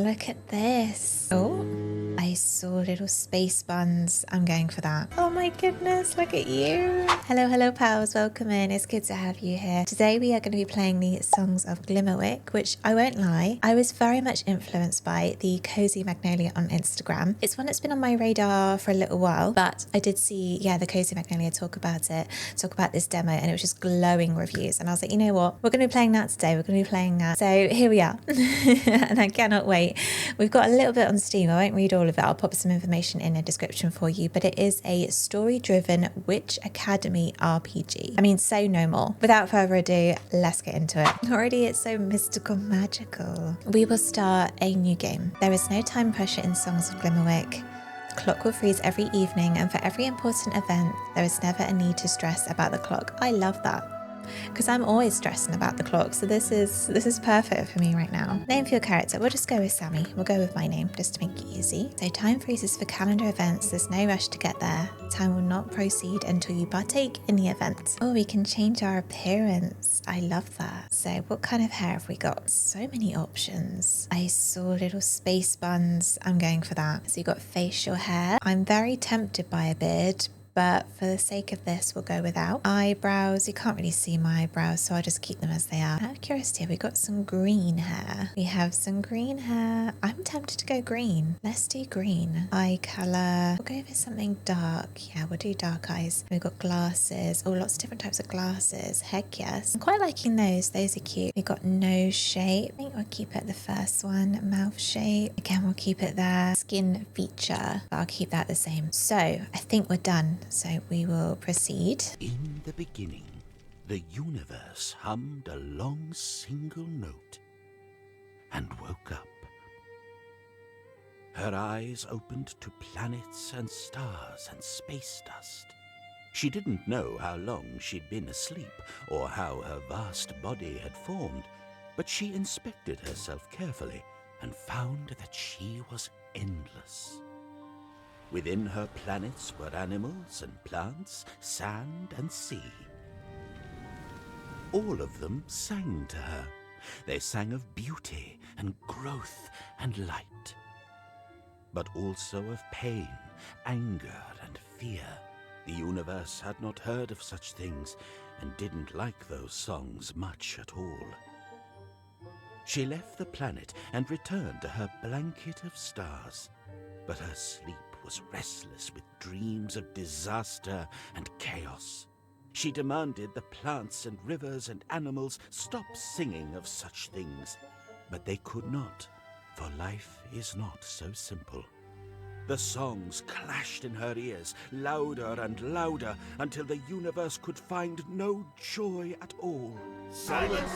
look at this. Oh, I saw little space buns. I'm going for that. Oh my goodness, look at you. Hello pals, welcome in. It's good to have you here. Today we are going to be playing the Songs of Glimmerwick, which I won't lie, I was very much influenced by the Cosy Magnolia on Instagram. It's one that's been on my radar for a little while, but I did see, the Cosy Magnolia talk about this demo, and it was just glowing reviews. And I was like, you know what? We're going to be playing that today. We're going to be playing that. So here we are. And I cannot wait. We've got a little bit on Steam. I won't read all of it. I'll pop some information in the description for you, but it is a story-driven Witch Academy RPG. I mean, say no more. Without further ado, let's get into it. Already it's so mystical, magical. We will start a new game. There is no time pressure in Songs of Glimmerwick. The clock will freeze every evening, and for every important event, there is never a need to stress about the clock. I love that, because I'm always stressing about the clock, so this is perfect for me right now. Name for your character. We'll just go with Sammy. We'll go with my name just to make it easy. So time freezes for calendar events. There's no rush to get there. Time will not proceed until you partake in the event. Oh, we can change our appearance. I love that. So what kind of hair have we got? So many options. I saw little space buns. I'm going for that. So you got facial hair. I'm very tempted by a beard, but for the sake of this, we'll go without. Eyebrows, you can't really see my eyebrows, so I'll just keep them as they are. Out of curiosity, we got some green hair. We have some green hair. I'm tempted to go green. Let's do green. Eye colour. We'll go for something dark. Yeah, we'll do dark eyes. We've got glasses. Oh, lots of different types of glasses. Heck yes. I'm quite liking those. Those are cute. We've got nose shape. I think we'll keep it the first one. Mouth shape. Again, we'll keep it there. Skin feature. But I'll keep that the same. So, I think we're done. So we will proceed. In the beginning, the universe hummed a long single note and woke up. Her eyes opened to planets and stars and space dust. She didn't know how long she'd been asleep or how her vast body had formed, but she inspected herself carefully and found that she was endless. Within her planets were animals and plants, sand and sea. All of them sang to her. They sang of beauty and growth and light, but also of pain, anger and fear. The universe had not heard of such things and didn't like those songs much at all. She left the planet and returned to her blanket of stars, but her sleep was restless with dreams of disaster and chaos. She demanded the plants and rivers and animals stop singing of such things, but they could not, for life is not so simple. The songs clashed in her ears, louder and louder, until the universe could find no joy at all. Silence!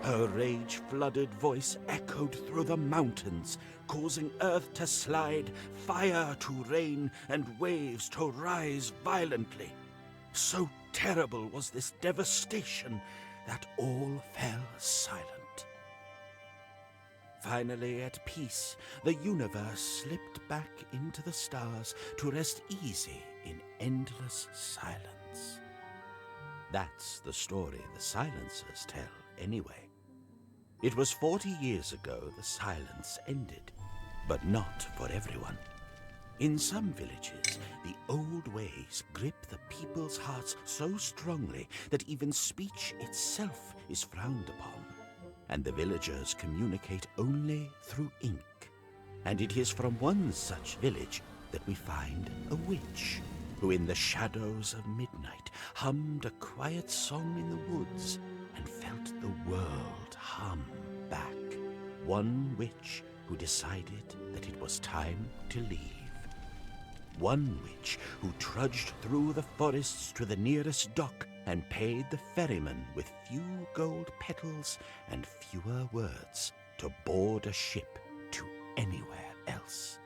Her rage-flooded voice echoed through the mountains, causing earth to slide, fire to rain, and waves to rise violently. So terrible was this devastation that all fell silent. Finally, at peace, the universe slipped back into the stars to rest easy in endless silence. That's the story the silencers tell, anyway. It was 40 years ago the silence ended, but not for everyone. In some villages, the old ways grip the people's hearts so strongly that even speech itself is frowned upon, and the villagers communicate only through ink. And it is from one such village that we find a witch, who in the shadows of midnight hummed a quiet song in the woods and felt the world hum back. One witch who decided that it was time to leave. One witch who trudged through the forests to the nearest dock and paid the ferryman with few gold petals and fewer words to board a ship to anywhere else.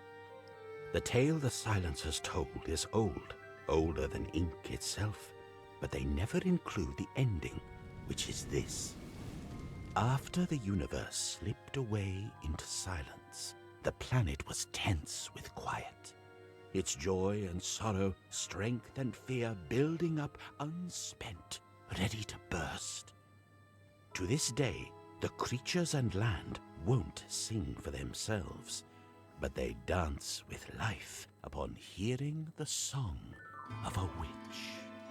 The tale the silencers told is old, older than ink itself, but they never include the ending, which is this. After the universe slipped away into silence, the planet was tense with quiet. Its joy and sorrow, strength and fear building up unspent, ready to burst. To this day, The creatures and land won't sing for themselves, but they dance with life upon hearing the song of a witch.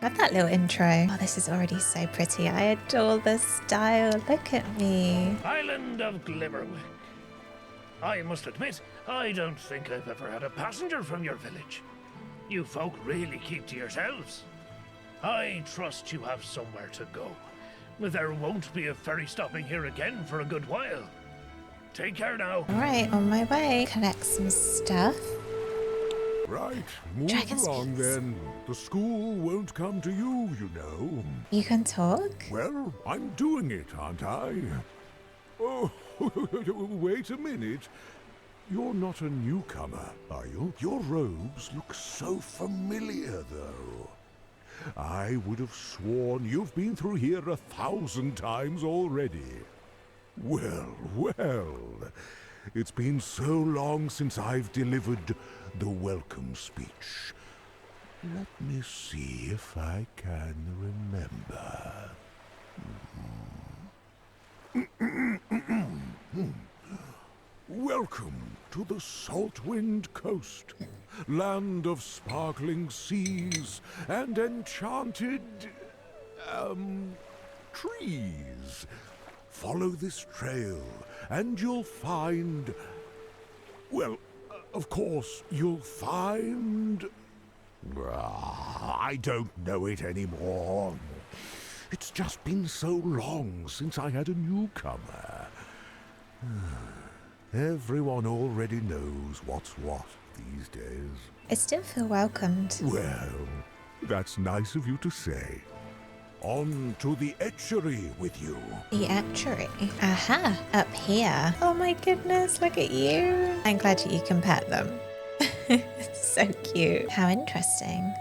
Love that little intro. Oh, this is already so pretty. I adore the style. Look at me. Island of Glimmerwick. I must admit, I don't think I've ever had a passenger from your village. You folk really keep to yourselves. I trust you have somewhere to go. There won't be a ferry stopping here again for a good while. Take care now. All right, on my way. Collect some stuff. Right, move Dragon's along Peace. then. The school won't come to you, you know. You can talk? Well, I'm doing it, aren't I? Oh, wait a minute. You're not a newcomer, are you? Your robes look so familiar, though. I would have sworn you've been through here 1,000 times already. Well, well. It's been so long since I've delivered the welcome speech. Let me see if I can remember. Welcome to the Saltwind Coast, land of sparkling seas and enchanted, trees. Follow this trail and you'll find, well, of course, you'll find... I don't know it anymore. It's just been so long since I had a newcomer. Everyone already knows what's what these days. I still feel welcomed. Well, that's nice of you to say. On to the etchery with you. The actuary. Aha, up here. Oh my goodness, look at you. I'm glad that you can pet them. So cute. How interesting.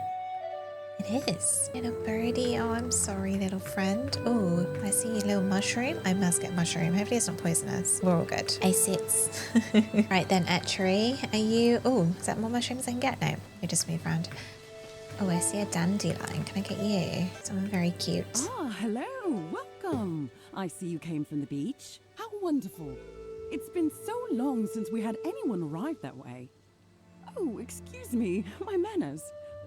It is. Little birdie. Oh, I'm sorry, little friend. Oh, I see a little mushroom. I must get mushroom. Hopefully it's not poisonous. We're all good. A6. Right then, etchery. Are you... Oh, is that more mushrooms I can get? No, we just move around. Oh, I see a dandelion. Can I get you? Someone very cute. Ah, hello. Welcome. I see you came from the beach. How wonderful. It's been so long since we had anyone arrive that way. Oh, excuse me. My manners.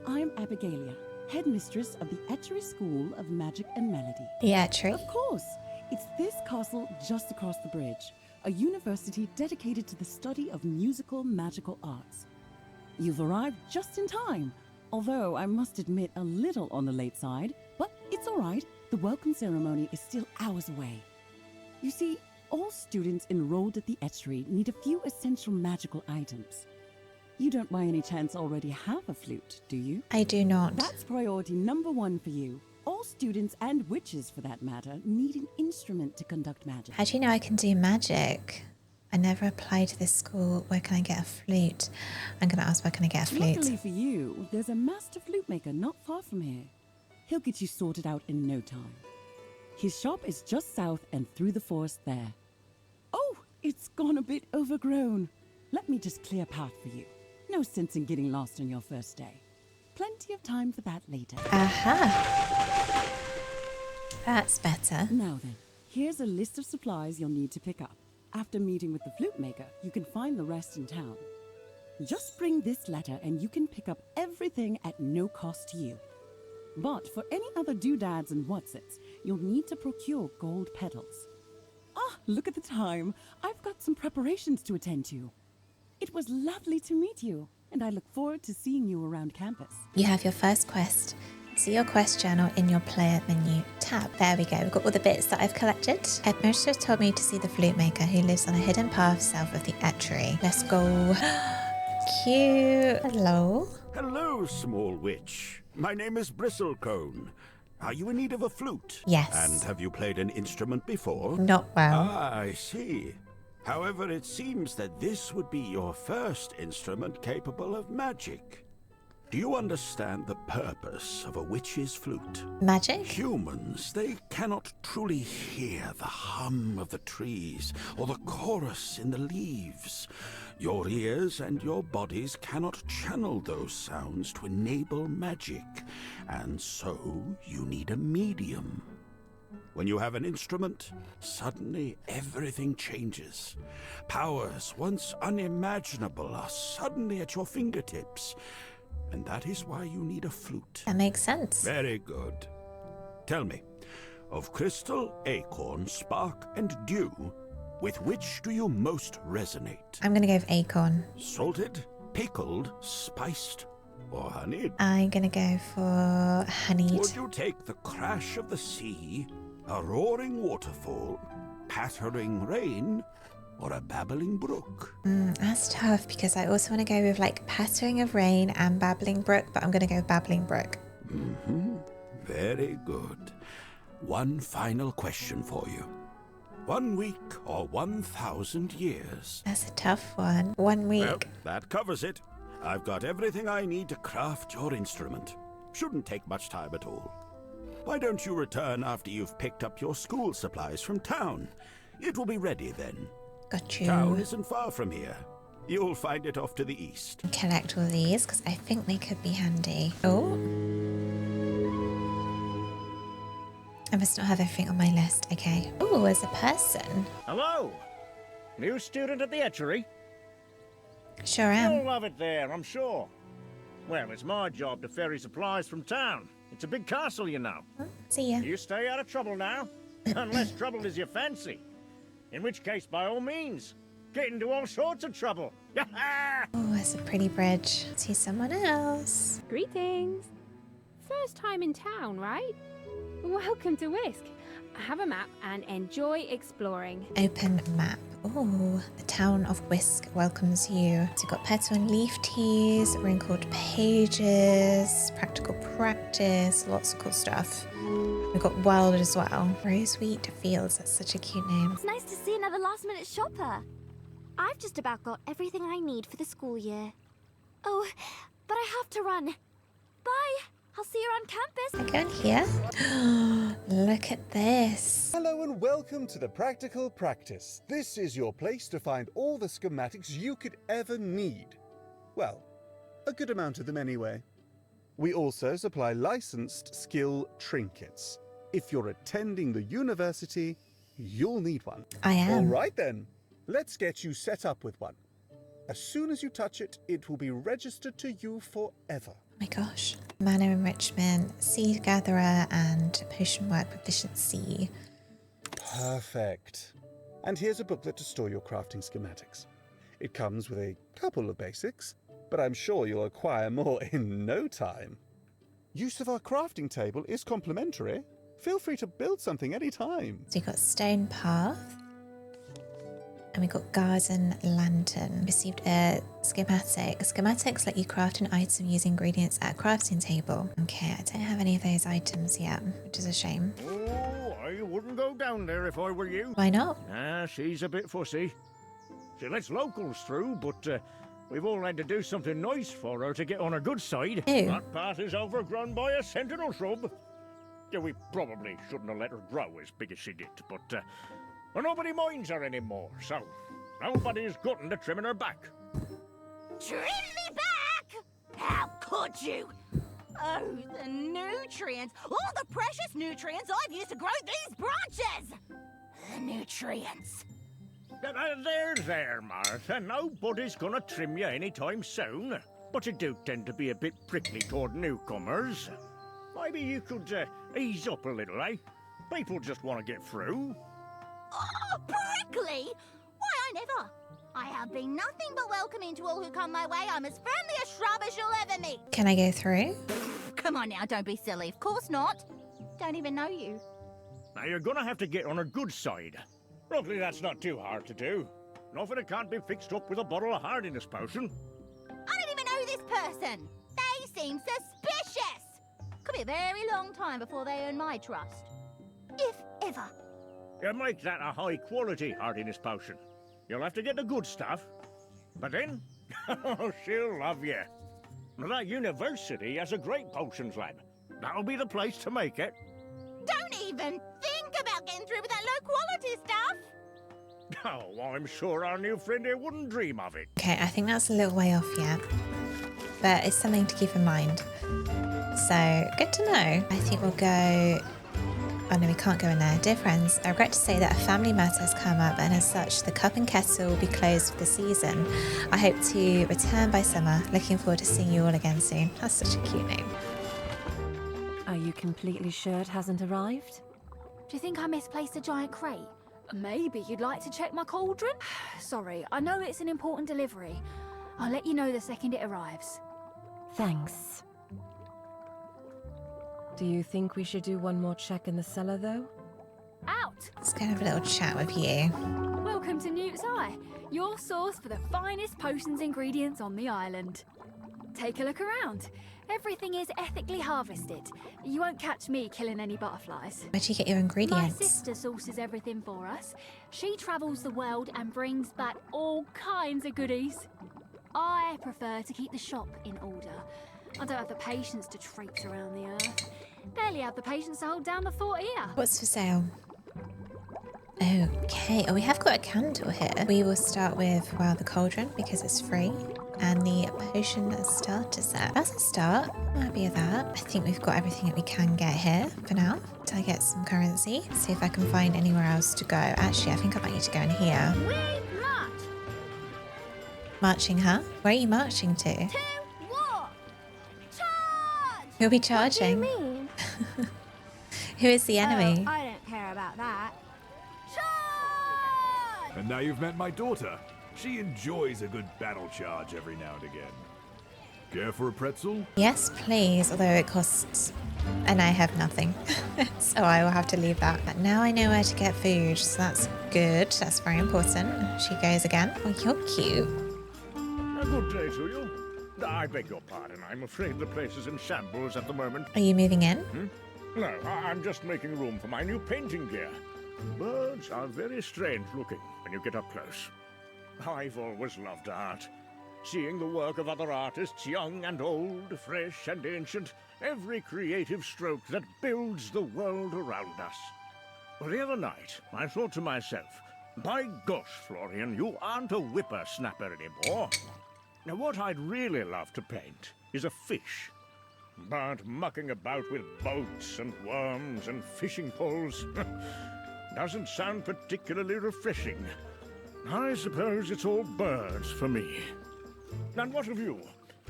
I'm Abigalia, headmistress of the Etchery School of Magic and Melody. The etchery. Of course. It's this castle just across the bridge, a university dedicated to the study of musical magical arts. You've arrived just in time. Although I must admit a little on the late side, but it's all right. The welcome ceremony is still hours away. You see, all students enrolled at the Etchery need a few essential magical items. You don't by any chance already have a flute, do you? I do not. That's priority number one for you. All students and witches, for that matter, need an instrument to conduct magic. How do you know I can do magic? I never applied to this school. Where can I get a flute? I'm going to ask where can I get a flute. Luckily for you, there's a master flute maker not far from here. He'll get you sorted out in no time. His shop is just south and through the forest there. Oh, it's gone a bit overgrown. Let me just clear a path for you. No sense in getting lost on your first day. Plenty of time for that later. Aha. That's better. Now then, here's a list of supplies you'll need to pick up. After meeting with the flute maker, you can find the rest in town. Just bring this letter and you can pick up everything at no cost to you. But for any other doodads and whatsits, you'll need to procure gold petals. Ah, look at the time. I've got some preparations to attend to. It was lovely to meet you, and I look forward to seeing you around campus. You have your first quest. See your quest journal in your player menu tab. There we go. We've got all the bits that I've collected. Headmistress told me to see the flute maker who lives on a hidden path south of the Etchery. Let's go. Cute. Hello. Hello, small witch. My name is Bristlecone. Are you in need of a flute? Yes. And have you played an instrument before? Not well. Ah, I see. However, it seems that this would be your first instrument capable of magic. Do you understand the purpose of a witch's flute? Magic? Humans, they cannot truly hear the hum of the trees or the chorus in the leaves. Your ears and your bodies cannot channel those sounds to enable magic, and so you need a medium. When you have an instrument, suddenly everything changes. Powers once unimaginable are suddenly at your fingertips. And that is why you need a flute. That makes sense. Very good. Tell me, of crystal, acorn, spark, and dew, with which do you most resonate? I'm going to go with acorn. Salted, pickled, spiced, or honeyed? I'm going to go for honeyed. Would you take the crash of the sea, a roaring waterfall, pattering rain, or a babbling brook? That's tough because I also want to go with like pattering of rain and babbling brook, but I'm going to go with babbling brook. Very good. One final question for you. 1 week or 1,000 years? That's a tough one. 1 week. Well, that covers it. I've got everything I need to craft your instrument. Shouldn't take much time at all. Why don't you return after you've picked up your school supplies from town? It will be ready then. Got you. Town isn't far from here. You'll find it off to the east. Collect all these because I think they could be handy. Oh. I must not have everything on my list. Okay. Oh, there's a person. Hello! New student at the etchery? Sure am. You'll love it there, I'm sure. Well, it's my job to ferry supplies from town. It's a big castle, you know. See ya. You stay out of trouble now, unless trouble is your fancy. In which case, by all means, get into all sorts of trouble. Oh, there's a pretty bridge. See someone else. Greetings. First time in town, right? Welcome to Whisk. Have a map and enjoy exploring. Open map. Oh, the town of Whisk welcomes you. So you've got petal and leaf teas, wrinkled pages, practical practice, lots of cool stuff. We've got wild as well. Rosewheat Fields, that's such a cute name. It's nice to see another last-minute shopper. I've just about got everything I need for the school year. Oh, but I have to run. Bye. I'll see you around campus. I go in here. Look at this. Hello and welcome to the Practical Practice. This is your place to find all the schematics you could ever need. Well, a good amount of them anyway. We also supply licensed skill trinkets. If you're attending the university, you'll need one. I am. All right then, let's get you set up with one. As soon as you touch it, it will be registered to you forever. Oh my gosh. Mana enrichment, seed gatherer, and potion work proficiency. Perfect. And here's a booklet to store your crafting schematics. It comes with a couple of basics, but I'm sure you'll acquire more in no time. Use of our crafting table is complimentary. Feel free to build something anytime. So we've got stone path. And we got garden lantern. Received a schematic. Schematics let you craft an item using ingredients at a crafting table. Okay, I don't have any of those items yet, which is a shame. Oh, I wouldn't go down there if I were you. Why not? She's a bit fussy. She lets locals through, but we've all had to do something nice for her to get on her good side. Ew. That path is overgrown by a sentinel shrub. Yeah, we probably shouldn't have let her grow as big as she did, but well, nobody minds her anymore, so nobody's gotten to trimming her back. Trim me back? How could you? Oh, the nutrients. All the precious nutrients I've used to grow these branches. The nutrients. There, Martha. Nobody's gonna trim you anytime soon. But you do tend to be a bit prickly toward newcomers. Maybe you could ease up a little, eh? People just want to get through. Oh, prickly? Why, I never. I have been nothing but welcoming to all who come my way. I'm as friendly a shrub as you'll ever meet. Can I go through? Come on now, don't be silly. Of course not. Don't even know you. Now, you're gonna have to get on her good side. Luckily, that's not too hard to do. Nothing that can't be fixed up with a bottle of hardiness potion. I don't even know this person. They seem suspicious. Could be a very long time before they earn my trust. If ever. You make that a high-quality hardiness potion. You'll have to get the good stuff. But then, she'll love you. Now, that university has a great potions lab. That'll be the place to make it. Don't even think about getting through with that low-quality stuff. Oh, I'm sure our new friend here wouldn't dream of it. Okay, I think that's a little way off yet. But it's something to keep in mind. So, good to know. I think we'll go Oh no, we can't go in there. Dear friends, I regret to say that a family matter has come up, and as such, the Cup and Kettle will be closed for the season. I hope to return by summer. Looking forward to seeing you all again soon. That's such a cute name. Are you completely sure it hasn't arrived? Do you think I misplaced a giant crate? Maybe you'd like to check my cauldron? Sorry, I know it's an important delivery. I'll let you know the second it arrives. Thanks. Do you think we should do one more check in the cellar, though? Out! Let's go and have a little chat with you. Welcome to Newt's Eye, your source for the finest potions ingredients on the island. Take a look around. Everything is ethically harvested. You won't catch me killing any butterflies. Where do you get your My ingredients? sister sources everything for us. She travels the world and brings back all kinds of goodies. I prefer to keep the shop in order. I don't have the patience to traipse around the earth. Barely have the patience to hold down the fort here. What's for sale? Okay, oh, we have got a candle here. We will start with, well, the cauldron because it's free, and the potion starter set. That's a start. I'm happy with that. I think we've got everything that we can get here for now. Till I get some currency. See if I can find anywhere else to go. Actually, I think I might need to go in here. We march! Marching, huh? Where are you marching to? To war! Charge! Who'll be charging? What do you mean? Who is the enemy? I don't care about that. Charge! And now you've met my daughter. She enjoys a good battle charge every now and again. Care for a pretzel? Yes, please, although it costs... And I have nothing, so I will have to leave that. But now I know where to get food, so that's good. That's very important. She goes again. Oh, you're cute. A good day to you. I beg your pardon. I'm afraid the place is in shambles at the moment. Are you moving in? No, I'm just making room for my new painting gear. Birds are very strange looking when you get up close. I've always loved art. Seeing the work of other artists, young and old, fresh and ancient, every creative stroke that builds the world around us. Well, the other night, I thought to myself, by gosh, Florian, you aren't a whippersnapper anymore. Now, what I'd really love to paint is a fish. But mucking about with boats and worms and fishing poles doesn't sound particularly refreshing. I suppose it's all birds for me. And what of you?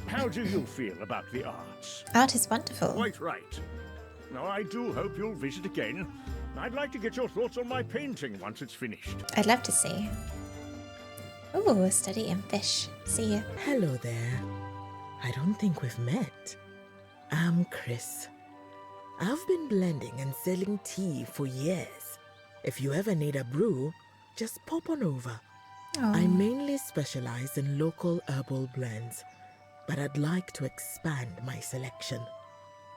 How do you feel about the arts? Art is wonderful. Quite right. Now, I do hope you'll visit again. I'd like to get your thoughts on my painting once it's finished. I'd love to see. Ooh, study in fish. See ya. Hello there. I don't think we've met. I'm Chris. I've been blending and selling tea for years. If you ever need a brew, just pop on over. I mainly specialize in local herbal blends, but I'd like to expand my selection.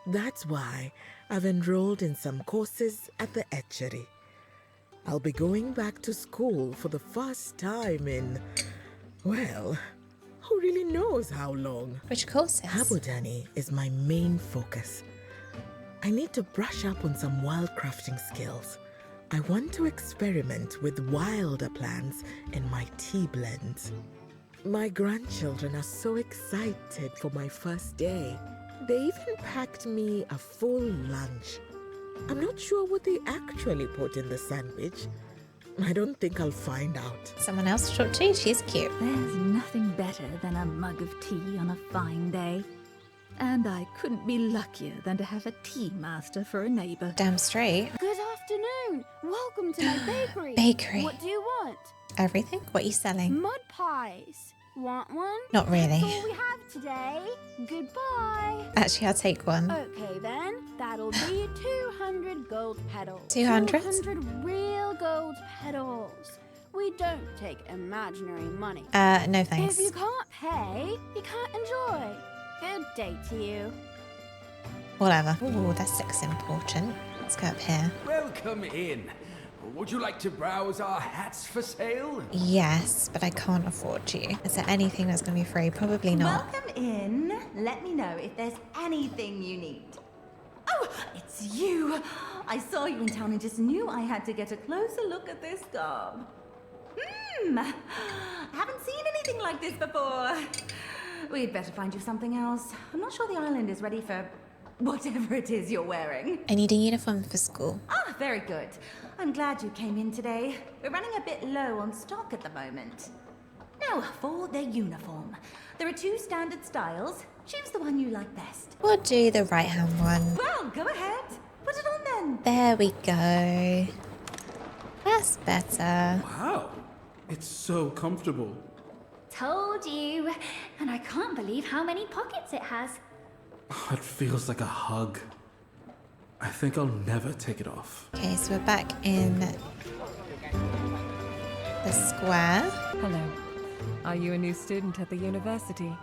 That's why I've enrolled in some courses at the etchery. I'll be going back to school for the first time in, well, who really knows how long? Which courses? Haberdany is my main focus. I need to brush up on some wild crafting skills. I want to experiment with wilder plants in my tea blends. My grandchildren are so excited for my first day. They even packed me a full lunch. I'm not sure what they actually put in the sandwich. I don't think I'll find out. Someone else to talk to? She's cute. There's nothing better than a mug of tea on a fine day. And I couldn't be luckier than to have a tea master for a neighbour. Damn straight. Good afternoon. Welcome to my bakery. Bakery. What do you want? Everything? What are you selling? Mud pies. Want one? Not really. That's all we have today. Goodbye. Actually, I'll take one. Okay then, that'll be 200 gold petals. 200? 200 real gold petals. We don't take imaginary money. No thanks. If you can't pay, you can't enjoy. Good day to you. Whatever. Ooh, this looks important. Let's go up here. Welcome in. Would you like to browse our hats for sale? Yes, but I can't afford you. Is there anything that's going to be free? Probably not. Welcome in. Let me know if there's anything you need. Oh, it's you. I saw you in town and just knew I had to get a closer look at this garb. Haven't seen anything like this before. We'd better find you something else. I'm not sure the island is ready for Whatever it is you're wearing. I need a uniform for school. Ah, very good. I'm glad you came in today. We're running a bit low on stock at the moment. Now, for the uniform. There are 2 standard styles. Choose the one you like best. We'll do the right hand one. Well, go ahead. Put it on then. There we go. That's better. Wow, it's so comfortable. Told you. And I can't believe how many pockets it has. It feels like a hug. I think I'll never take it off. Okay, so we're back in the square. Hello. Are you a new student at the university?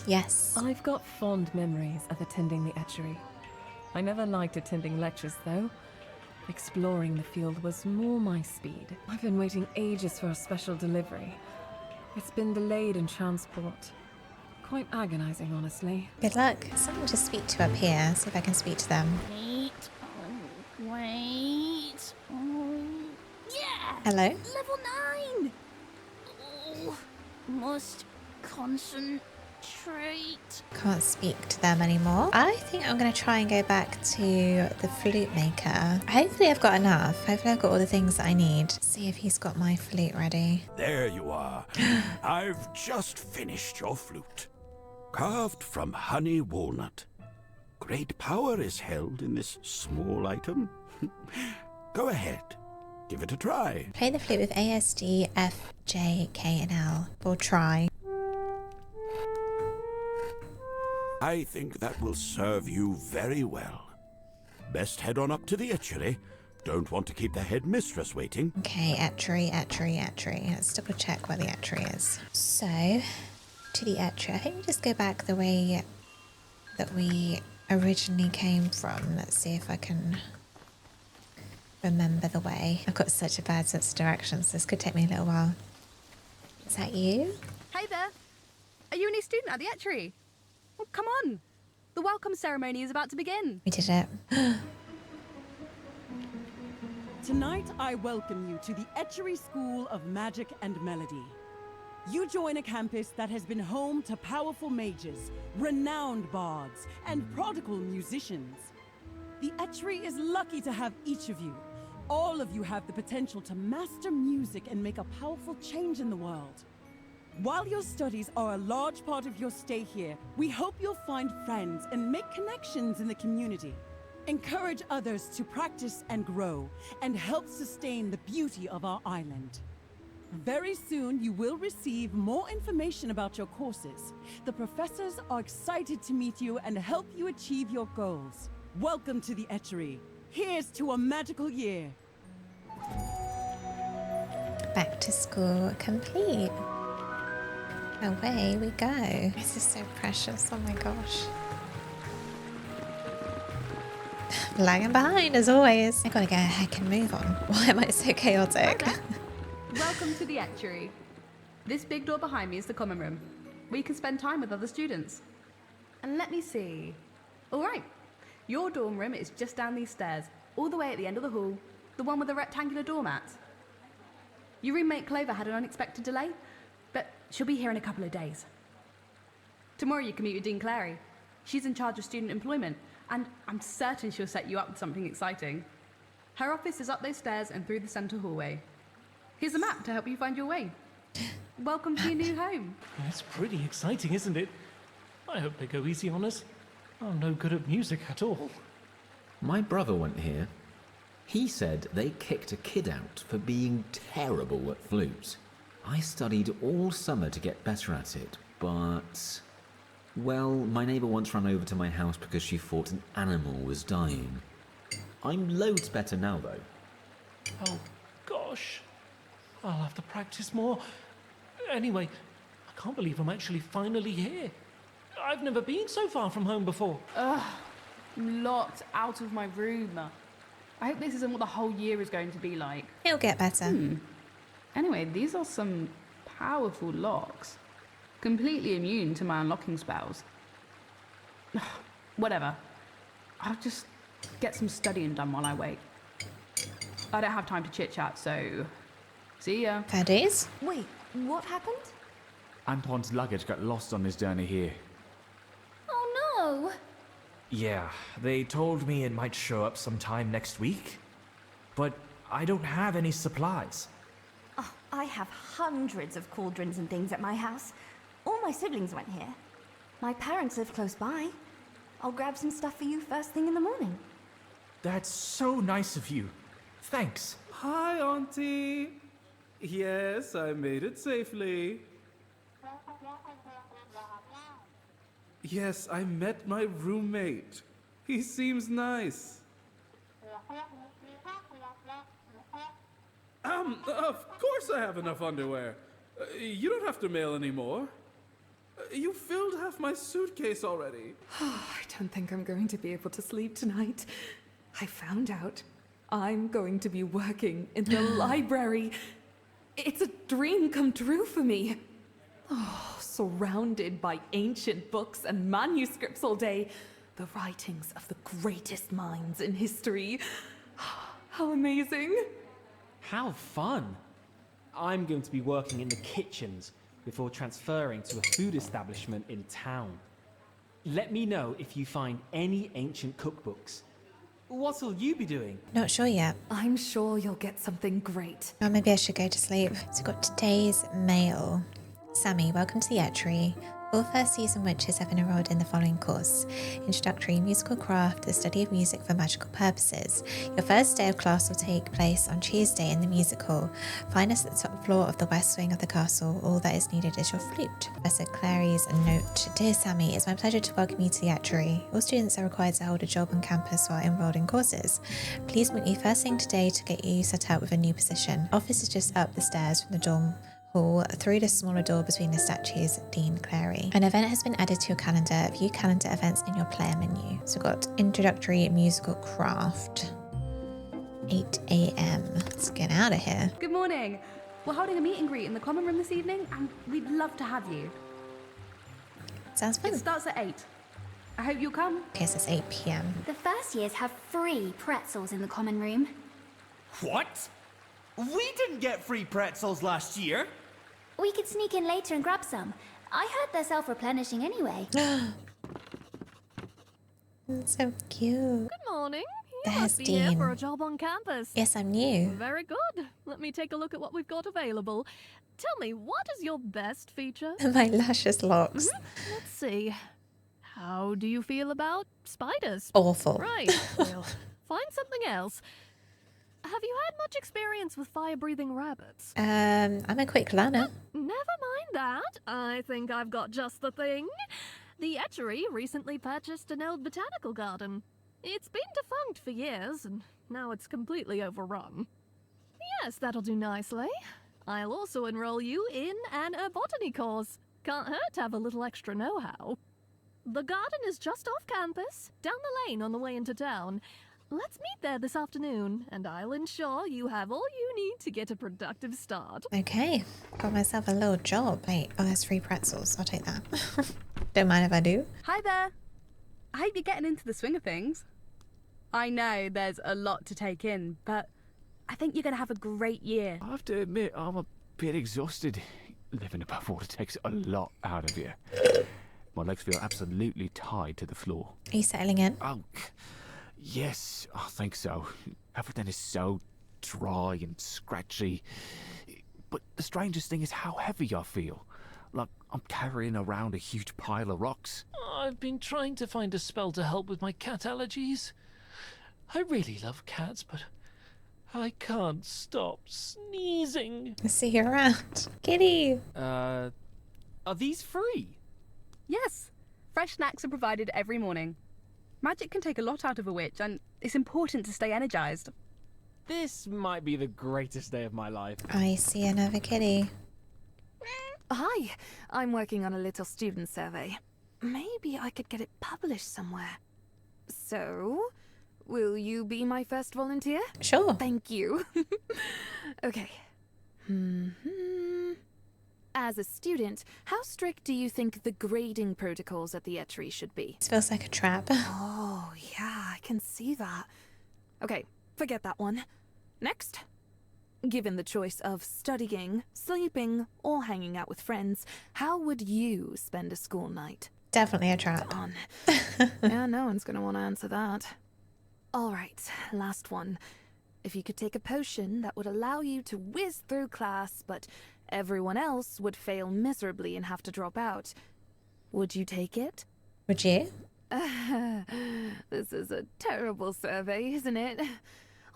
Yes. I've got fond memories of attending the etchery. I never liked attending lectures, though. Exploring the field was more my speed. I've been waiting ages for a special delivery. It's been delayed in transport. Quite agonizing, honestly. Good luck. Someone to speak to up here. See if I can speak to them. Wait. Oh, wait. Oh, yeah. Hello? Level 9. Oh, must concentrate. Can't speak to them anymore. I think I'm going to try and go back to the flute maker. Hopefully I've got enough. Hopefully I've got all the things that I need. See if he's got my flute ready. There you are. I've just finished your flute. Carved from honey walnut. Great power is held in this small item. Go ahead. Give it a try. Play the flute with A, S, D, F, J, K, and L. We'll try. I think that will serve you very well. Best head on up to the etchery. Don't want to keep the headmistress waiting. Okay, etchery. Let's double check where the etchery is. So, to the etchery. I think we just go back the way that we originally came from. Let's see if I can remember the way. I've got such a bad sense of direction, so this could take me a little while. Is that you? Hey there. Are you a new student at the etchery? Well, come on. The welcome ceremony is about to begin. We did it. Tonight, I welcome you to the Etchery School of Magic and Melody. You join a campus that has been home to powerful mages, renowned bards, and prodigal musicians. The Etchery is lucky to have each of you. All of you have the potential to master music and make a powerful change in the world. While your studies are a large part of your stay here, we hope you'll find friends and make connections in the community. Encourage others to practice and grow, and help sustain the beauty of our island. Very soon, you will receive more information about your courses. The professors are excited to meet you and help you achieve your goals. Welcome to the Etchery. Here's to a magical year. Back to school complete. Away we go. This is so precious. Oh my gosh. Lagging behind as always. I gotta go heck and move on. Why am I so chaotic? Welcome to the etchery. This big door behind me is the common room, where you can spend time with other students. And let me see. All right. Your dorm room is just down these stairs, all the way at the end of the hall, the one with the rectangular doormat. Your roommate Clover had an unexpected delay, but she'll be here in a couple of days. Tomorrow you can meet with Dean Clary. She's in charge of student employment, and I'm certain she'll set you up with something exciting. Her office is up those stairs and through the centre hallway. Here's a map to help you find your way. Welcome to your new home. It's pretty exciting, isn't it? I hope they go easy on us. I'm no good at music at all. My brother went here. He said they kicked a kid out for being terrible at flute. I studied all summer to get better at it, but... well, my neighbour once ran over to my house because she thought an animal was dying. I'm loads better now, though. Oh, gosh. I'll have to practice more. Anyway, I can't believe I'm actually finally here. I've never been so far from home before. Ugh, I'm locked out of my room. I hope this isn't what the whole year is going to be like. It'll get better. Anyway, these are some powerful locks. Completely immune to my unlocking spells. Whatever. I'll just get some studying done while I wait. I don't have time to chit-chat, so... see ya. Fair days. Wait, what happened? Antoine's luggage got lost on his journey here. Oh no! Yeah, they told me it might show up sometime next week. But I don't have any supplies. Oh, I have hundreds of cauldrons and things at my house. All my siblings went here. My parents live close by. I'll grab some stuff for you first thing in the morning. That's so nice of you. Thanks. Hi, Auntie. Yes, I made it safely. Yes, I met my roommate. He seems nice. Of course I have enough underwear. You don't have to mail anymore. You filled half my suitcase already. I don't think I'm going to be able to sleep tonight. I found out I'm going to be working in the library. It's a dream come true for me. Oh, surrounded by ancient books and manuscripts all day. The writings of the greatest minds in history. How amazing. How fun! I'm going to be working in the kitchens before transferring to a food establishment in town. Let me know if you find any ancient cookbooks. What'll you be doing? Not sure yet. I'm sure you'll get something great. Or maybe I should go to sleep. So we've got today's mail. Sammy, welcome to the Etchery. All first season witches have been enrolled in the following course: Introductory Musical Craft, the study of music for magical purposes. Your first day of class will take place on Tuesday in the music hall. Find us at the top floor of the west wing of the castle. All that is needed is your flute. Professor Clary's note. Dear Sammy, it's my pleasure to welcome you to the Etchery. All students are required to hold a job on campus while enrolled in courses. Please meet you first thing today to get you set up with a new position. Office is just up the stairs from the dorm hall through the smaller door between the statues of Dean Clary. An event has been added to your calendar. View calendar events in your player menu. So we've got Introductory Musical Craft. 8 a.m. Let's get out of here. Good morning. We're holding a meet and greet in the common room this evening, and we'd love to have you. Sounds fun. It starts at 8. I hope you'll come. Okay, so it's 8 p.m. The first years have free pretzels in the common room. What? We didn't get free pretzels last year. We could sneak in later and grab some. I heard they're self-replenishing anyway. That's so cute. Good morning. You There's must be Dean. here for a job on campus. Yes, I'm new. Very good. Let me take a look at what we've got available. Tell me, what is your best feature? My luscious locks. Let's see. How do you feel about spiders? Awful. Right. We'll find something else. Have you had much experience with fire-breathing rabbits? I'm a quick learner. Never mind that. I think I've got just the thing. The Etchery recently purchased an old botanical garden. It's been defunct for years, and now it's completely overrun. Yes, that'll do nicely. I'll also enroll you in an botany course. Can't hurt to have a little extra know-how. The garden is just off campus, down the lane on the way into town. Let's meet there this afternoon, and I'll ensure you have all you need to get a productive start. Okay, got myself a little job. Wait, oh, there's free pretzels. I'll take that. Don't mind if I do. Hi there. I hope you're getting into the swing of things. I know there's a lot to take in, but I think you're going to have a great year. I have to admit, I'm a bit exhausted. Living above water takes a lot out of you. My legs feel absolutely tied to the floor. Are you settling in? Oh, yes, I think so. Everything is so dry and scratchy. But the strangest thing is how heavy I feel. Like I'm carrying around a huge pile of rocks. I've been trying to find a spell to help with my cat allergies. I really love cats, but I can't stop sneezing. See you around. Kitty! Are these free? Yes. Fresh snacks are provided every morning. Magic can take a lot out of a witch, and it's important to stay energized. This might be the greatest day of my life. I see another kitty. Hi, I'm working on a little student survey. Maybe I could get it published somewhere. So, will you be my first volunteer? Sure. Thank you. Okay. As a student, how strict do you think the grading protocols at the Etchery should be? This feels like a trap. Oh, yeah, I can see that. Okay, forget that one. Next. Given the choice of studying, sleeping, or hanging out with friends, how would you spend a school night? Definitely a trap. Darn. Yeah, no one's gonna want to answer that. All right, last one. If you could take a potion that would allow you to whiz through class, but everyone else would fail miserably and have to drop out, would you take it? Would you? This is a terrible survey, isn't it?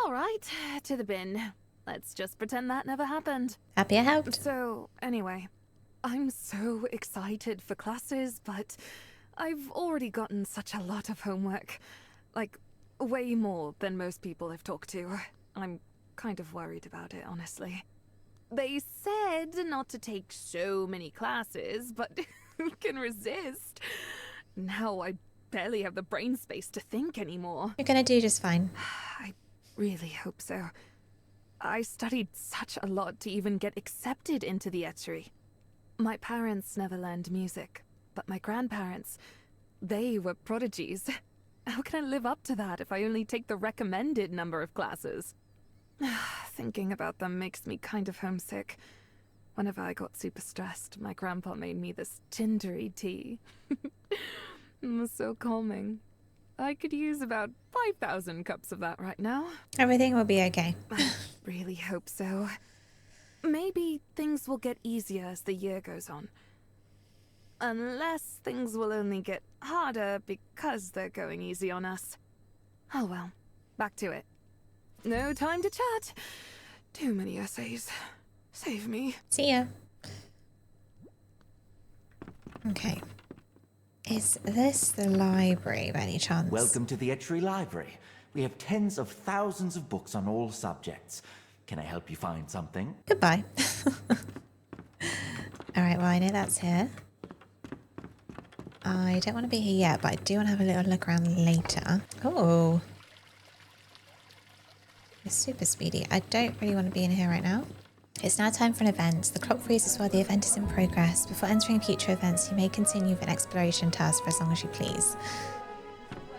All right, to the bin. Let's just pretend that never happened. Happy I helped. So, anyway, I'm so excited for classes, but I've already gotten such a lot of homework. Like, way more than most people I've talked to. I'm kind of worried about it, honestly. They said not to take so many classes, but who can resist? Now I barely have the brain space to think anymore. You're gonna do just fine. I really hope so. I studied such a lot to even get accepted into the etchery. My parents never learned music, but my grandparents, they were prodigies. How can I live up to that if I only take the recommended number of classes? Thinking about them makes me kind of homesick. Whenever I got super stressed, my grandpa made me this gingery tea. It was so calming. I could use about 5,000 cups of that right now. Everything will be okay. I really hope so. Maybe things will get easier as the year goes on. Unless things will only get harder because they're going easy on us. Oh well, back to it. No time to chat. Too many essays. Save me. See ya. Okay. Is this the library by any chance? Welcome to the Etchery Library. We have tens of thousands of books on all subjects. Can I help you find something? Goodbye. Alright, well I know that's here. I don't want to be here yet, but I do want to have a little look around later. Oh. It's super speedy. I don't really want to be in here right now. It's now time for an event. The clock freezes while the event is in progress. Before entering future events, you may continue with an exploration task for as long as you please.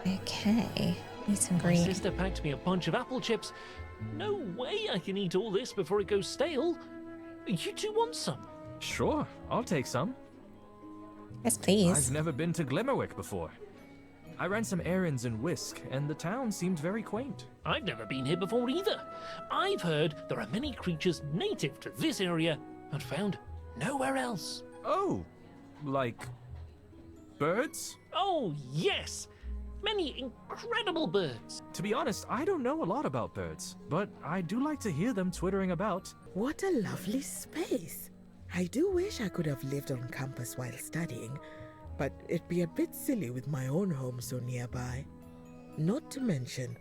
Okay. Meet and My greet. sister packed me a bunch of apple chips. No way I can eat all this before it goes stale. You two want some? Sure, I'll take some. Yes, please. I've never been to Glimmerwick before. I ran some errands in Whisk, and the town seemed very quaint. I've never been here before either. I've heard there are many creatures native to this area and found nowhere else. Oh, like birds? Oh, yes! Many incredible birds. To be honest, I don't know a lot about birds, but I do like to hear them twittering about. What a lovely space. I do wish I could have lived on campus while studying, but it'd be a bit silly with my own home so nearby. Not to mention,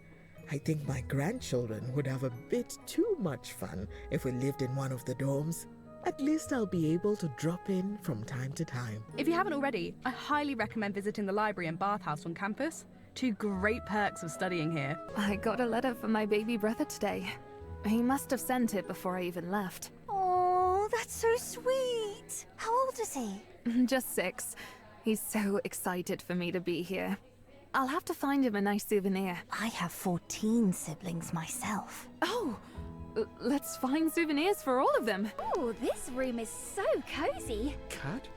I think my grandchildren would have a bit too much fun if we lived in one of the dorms. At least I'll be able to drop in from time to time. If you haven't already, I highly recommend visiting the library and bathhouse on campus. Two great perks of studying here. I got a letter from my baby brother today. He must have sent it before I even left. Oh, that's so sweet. How old is he? Just 6. He's so excited for me to be here. I'll have to find him a nice souvenir. I have 14 siblings myself. Oh, let's find souvenirs for all of them. Oh, this room is so cozy. Cat?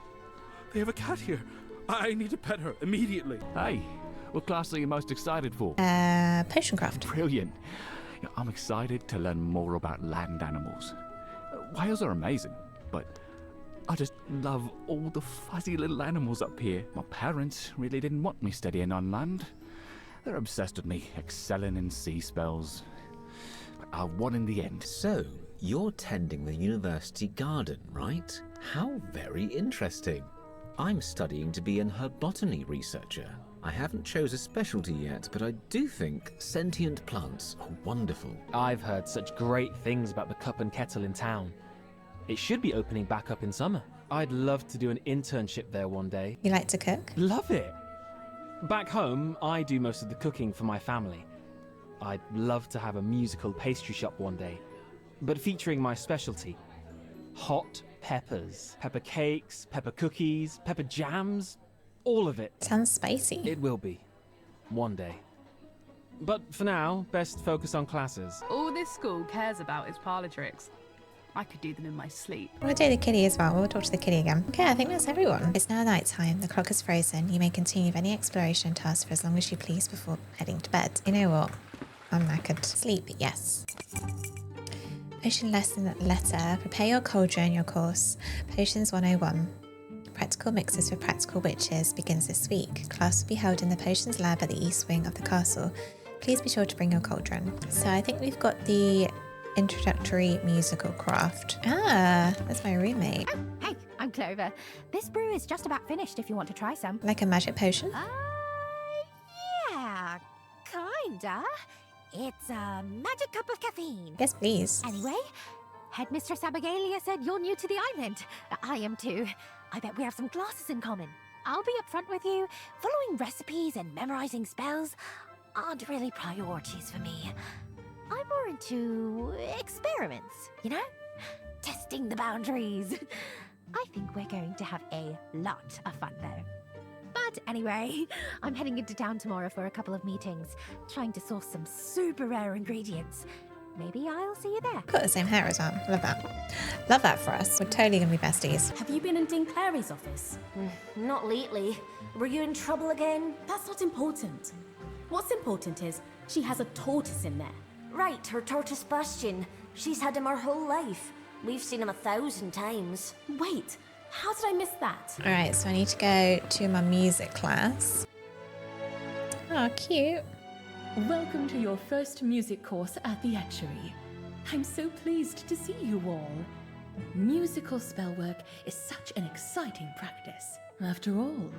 They have a cat here. I need to pet her immediately. Hey, what class are you most excited for? Potion craft. Brilliant. Yeah, I'm excited to learn more about land animals. Whales are amazing, but I just love all the fuzzy little animals up here. My parents really didn't want me studying on land. They're obsessed with me excelling in sea spells. I won in the end. So, you're tending the university garden, right? How very interesting. I'm studying to be an herbotany researcher. I haven't chose a specialty yet, but I do think sentient plants are wonderful. I've heard such great things about the Cup and Kettle in town. It should be opening back up in summer. I'd love to do an internship there one day. You like to cook? Love it! Back home, I do most of the cooking for my family. I'd love to have a musical pastry shop one day, but featuring my specialty. Hot peppers. Pepper cakes, pepper cookies, pepper jams, all of it. Sounds spicy. It will be. One day. But for now, best focus on classes. All this school cares about is parlor tricks. I could do them in my sleep. We'll do the kitty as well. We'll talk to the kitty again. Okay, I think that's everyone. It's now night time. The clock is frozen. You may continue with any exploration tasks for as long as you please before heading to bed. You know what? I'm knackered. Sleep, yes. Potion lesson letter. Prepare your cauldron, your course. Potions 101. Practical mixes for practical witches begins this week. Class will be held in the potions lab at the east wing of the castle. Please be sure to bring your cauldron. So I think we've got the introductory musical craft. Ah, that's my roommate. Oh, hey, I'm Clover. This brew is just about finished if you want to try some. Like a magic potion? Yeah, kinda. It's a magic cup of caffeine. Yes, please. Anyway, Headmistress Abigalia said you're new to the island. I am too. I bet we have some classes in common. I'll be upfront with you. Following recipes and memorizing spells aren't really priorities for me. I'm more into experiments, you know? Testing the boundaries. I think we're going to have a lot of fun though. But anyway, I'm heading into town tomorrow for a couple of meetings, trying to source some super rare ingredients. Maybe I'll see you there. Got the same hair as well. Love that. Love that for us. We're totally gonna be besties. Have you been in Dean Clary's office? Not lately. Were you in trouble again? That's not important. What's important is she has a tortoise in there. Right, her tortoise Bastion. She's had him her whole life. We've seen him 1,000 times. Wait, how did I miss that? Alright, so I need to go to my music class. Oh, cute. Welcome to your first music course at the Etchery. I'm so pleased to see you all. Musical spellwork is such an exciting practice. After all,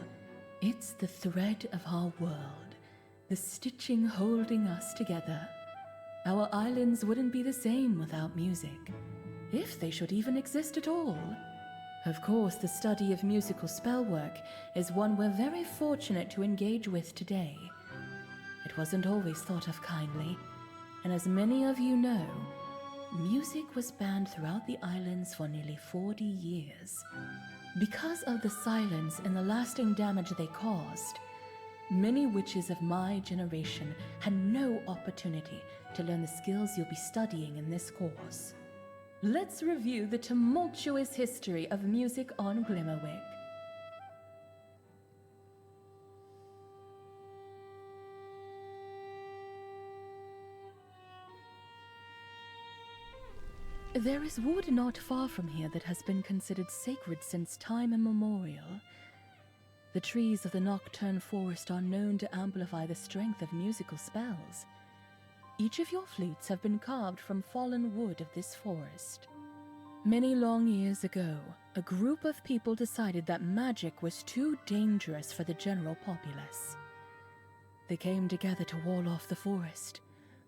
it's the thread of our world, the stitching holding us together. Our islands wouldn't be the same without music, if they should even exist at all. Of course, the study of musical spellwork is one we're very fortunate to engage with today. It wasn't always thought of kindly, and as many of you know, music was banned throughout the islands for nearly 40 years. Because of the silence and the lasting damage they caused, many witches of my generation had no opportunity to learn the skills you'll be studying in this course. Let's review the tumultuous history of music on Glimmerwick. There is wood not far from here that has been considered sacred since time immemorial. The trees of the nocturne forest are known to amplify the strength of musical spells. Each of your flutes have been carved from fallen wood of this forest. Many long years ago, a group of people decided that magic was too dangerous for the general populace. They came together to wall off the forest,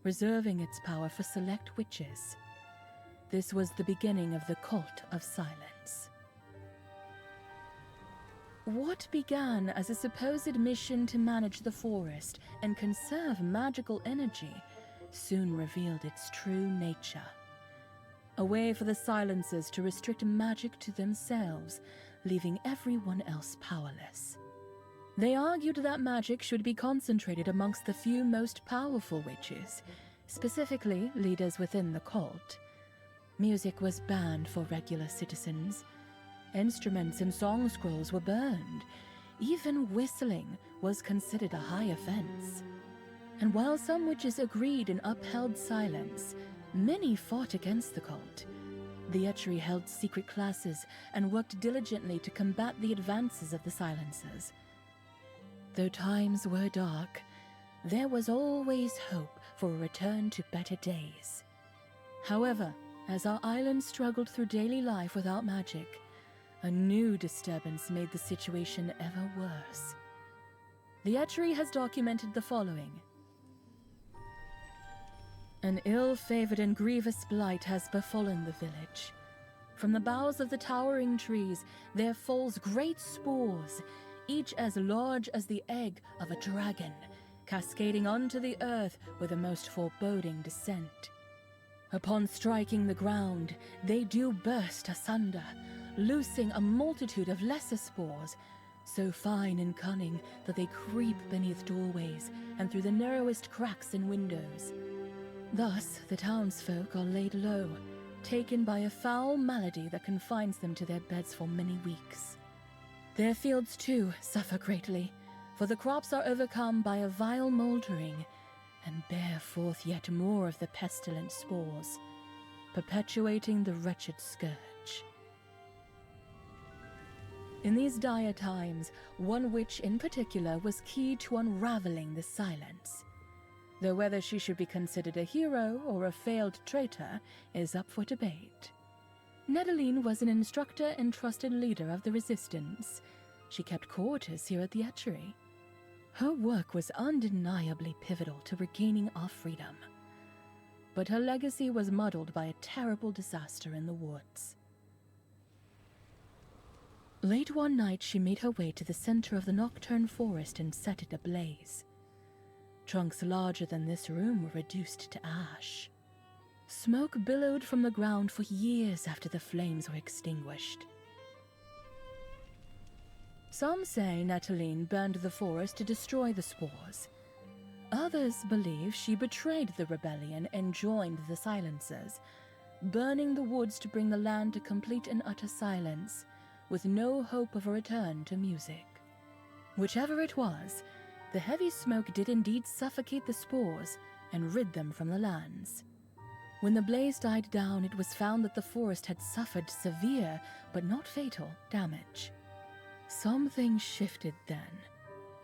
reserving its power for select witches. This was the beginning of the Cult of Silence. What began as a supposed mission to manage the forest and conserve magical energy soon revealed its true nature. A way for the Silencers to restrict magic to themselves, leaving everyone else powerless. They argued that magic should be concentrated amongst the few most powerful witches, specifically leaders within the cult. Music was banned for regular citizens. Instruments and song scrolls were burned. Even whistling was considered a high offense. And while some witches agreed and upheld silence, many fought against the cult. The Etchery held secret classes and worked diligently to combat the advances of the Silencers. Though times were dark, there was always hope for a return to better days. However, as our island struggled through daily life without magic, a new disturbance made the situation ever worse. The Etchery has documented the following. An ill-favored and grievous blight has befallen the village. From the boughs of the towering trees there falls great spores, each as large as the egg of a dragon, cascading onto the earth with a most foreboding descent. Upon striking the ground, they do burst asunder, loosing a multitude of lesser spores, so fine and cunning that they creep beneath doorways and through the narrowest cracks in windows. Thus, the townsfolk are laid low, taken by a foul malady that confines them to their beds for many weeks. Their fields, too, suffer greatly, for the crops are overcome by a vile mouldering and bear forth yet more of the pestilent spores, perpetuating the wretched scourge. In these dire times, one witch in particular was key to unraveling the silence, though whether she should be considered a hero or a failed traitor is up for debate. Nedeline was an instructor and trusted leader of the resistance. She kept quarters here at the Etchery. Her work was undeniably pivotal to regaining our freedom, but her legacy was muddled by a terrible disaster in the woods. Late one night, she made her way to the center of the nocturne forest and set it ablaze. Trunks larger than this room were reduced to ash. Smoke billowed from the ground for years after the flames were extinguished. Some say Nataline burned the forest to destroy the spores. Others believe she betrayed the rebellion and joined the Silencers, burning the woods to bring the land to complete and utter silence, with no hope of a return to music. Whichever it was, the heavy smoke did indeed suffocate the spores and rid them from the lands. When the blaze died down, it was found that the forest had suffered severe, but not fatal, damage. Something shifted then.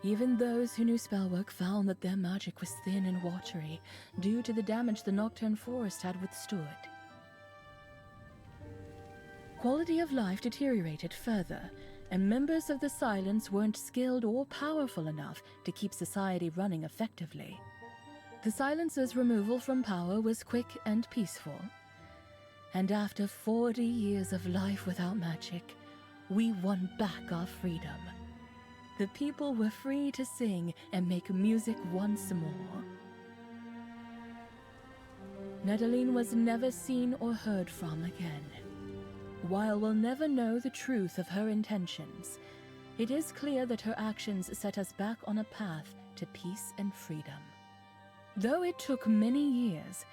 Even those who knew spellwork found that their magic was thin and watery, due to the damage the nocturne forest had withstood. Quality of life deteriorated further, and members of the Silence weren't skilled or powerful enough to keep society running effectively. The Silencer's removal from power was quick and peaceful. And after 40 years of life without magic, we won back our freedom. The people were free to sing and make music once more. Nataline was never seen or heard from again. While we'll never know the truth of her intentions, it is clear that her actions set us back on a path to peace and freedom. Though it took many years,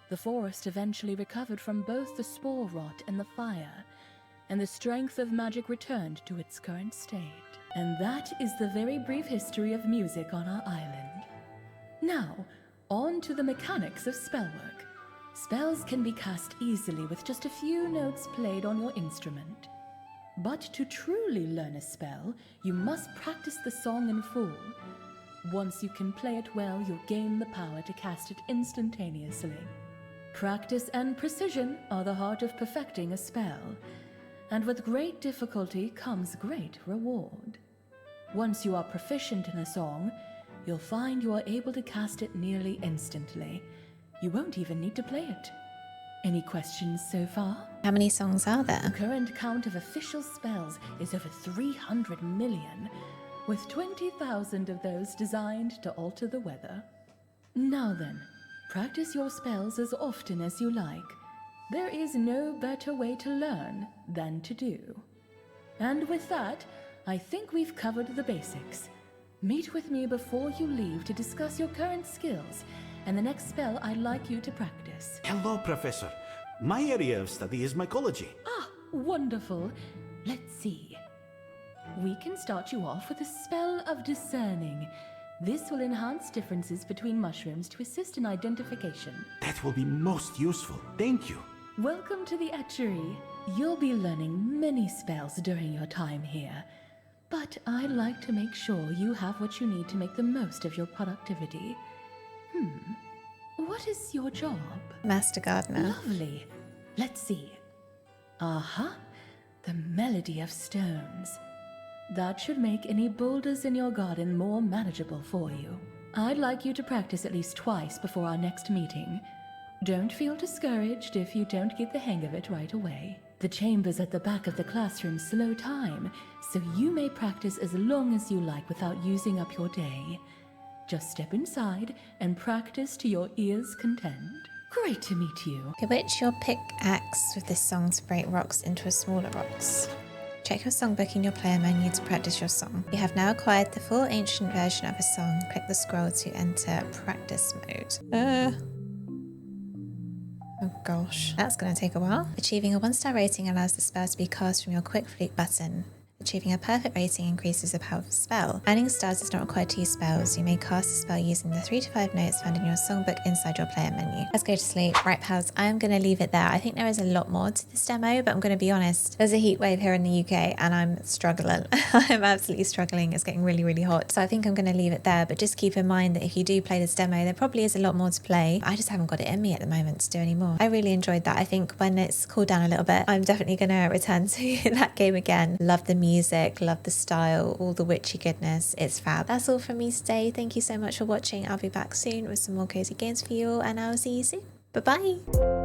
the forest eventually recovered from both the spore rot and the fire, and the strength of magic returned to its current state. And that is the very brief history of music on our island. Now, on to the mechanics of spellwork. Spells can be cast easily with just a few notes played on your instrument. But to truly learn a spell, you must practice the song in full. Once you can play it well, you'll gain the power to cast it instantaneously. Practice and precision are the heart of perfecting a spell, and with great difficulty comes great reward. Once you are proficient in a song, you'll find you are able to cast it nearly instantly. You won't even need to play it. Any questions so far? How many songs are there? The current count of official spells is over 300 million, with 20,000 of those designed to alter the weather. Now then, practice your spells as often as you like. There is no better way to learn than to do. And with that, I think we've covered the basics. Meet with me before you leave to discuss your current skills and the next spell I'd like you to practice. Hello, Professor. My area of study is mycology. Ah, wonderful. Let's see. We can start you off with a spell of discerning. This will enhance differences between mushrooms to assist in identification. That will be most useful. Thank you. Welcome to the Etchery. You'll be learning many spells during your time here, but I'd like to make sure you have what you need to make the most of your productivity. What is your job? Master Gardener. Lovely. Let's see. Aha, the melody of stones. That should make any boulders in your garden more manageable for you. I'd like you to practice at least twice before our next meeting. Don't feel discouraged if you don't get the hang of it right away. The chambers at the back of the classroom slow time, so you may practice as long as you like without using up your day. Just step inside and practice to your ear's content. Great to meet you. Bewitch your pickaxe with this song to break rocks into a smaller rocks. Check your songbook in your player menu to practice your song. You have now acquired the full ancient version of a song. Click the scroll to enter practice mode. Oh gosh, that's going to take a while. Achieving a 1-star rating allows the spell to be cast from your quick fluke button. Achieving a perfect rating increases the power of the spell. Earning stars does not require to use spells. You may cast a spell using the 3 to 5 notes found in your songbook inside your player menu. Let's go to sleep. Right, pals, I'm going to leave it there. I think there is a lot more to this demo, but I'm going to be honest. There's a heat wave here in the UK and I'm struggling. I'm absolutely struggling. It's getting really, really hot. So I think I'm going to leave it there, but just keep in mind that if you do play this demo, there probably is a lot more to play. I just haven't got it in me at the moment to do any more. I really enjoyed that. I think when it's cooled down a little bit, I'm definitely going to return to that game again. Love the music, love the style, all the witchy goodness. It's fab. That's all from me today. Thank you so much for watching. I'll be back soon with some more cozy games for you all, and I'll see you soon. Bye bye.